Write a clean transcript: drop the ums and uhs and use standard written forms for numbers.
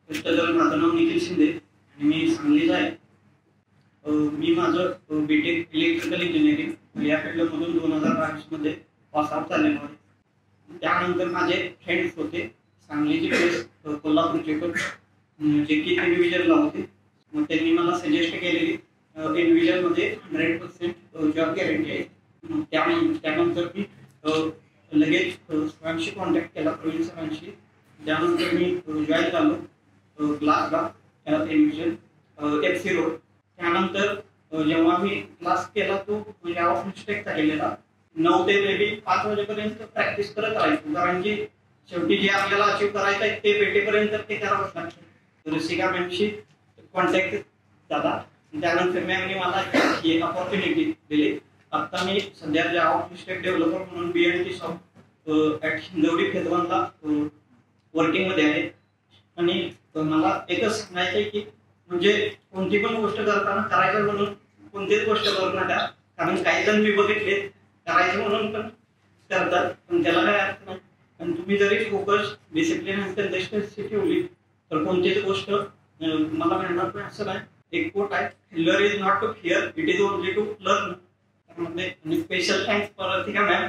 तर माझं नाव निखिल शिंदे आणि मी सांगलीचा आहे. मी माझं बीटेक इलेक्ट्रिकल इंजिनिअरिंग या फील्डमधून 2022 मध्ये पास आउट झालेलो आहे. त्यानंतर माझे फ्रेंड्स होते सांगलीचे प्लेस कोल्हापूरचे पण जे की इंडिव्हिज्युअलला होते. मग त्यांनी मला सजेस्ट केलेली इंडिव्हिज्युअलमध्ये 100% जॉब गॅरंटी आहे. त्यानंतर मी लगेच सरांशी कॉन्टॅक्ट केला, प्रवीण सरांशी. त्यानंतर मी जॉईन झालो क्लासला इंडिव्हिज्युअल FC रोड. त्यानंतर जेव्हा मी क्लास केला तो म्हणजे ऑफ स्टेकचा केलेला 9 ते मे बी 5 वाजेपर्यंत प्रॅक्टिस करत राहायचो, कारण की शेवटी जे आपल्याला अचीव करायचं आहे ते भेटेपर्यंत ते करावंच लागतं. रसिका मॅमशी कॉन्टॅक्ट झाला. त्यानंतर मॅमने मला ही अपॉर्च्युनिटी दिली. आता मी सध्या जावा स्टेक डेव्हलपर म्हणून BNT सॉफ्ट ॲट हिंजवडी फेजवानला वर्किंगमध्ये आहे. आणि मला एकच सांगायचं आहे की म्हणजे कोणती पण गोष्ट करताना करायचं म्हणून कोणतीच गोष्ट करू नका, कारण काही जण मी बघितले करायचं म्हणून पण करतात पण त्याला काय अर्थ नाही. आणि तुम्ही जरी फोकस डिसिप्लिन आणि कंसिस्टन्सी ठेवली तर कोणतीच गोष्ट मला मिळणार पण असं नाही. एक कोट आहे, failure is not to fear, it is only to learn. आणि special thanks for Rasika ma'am.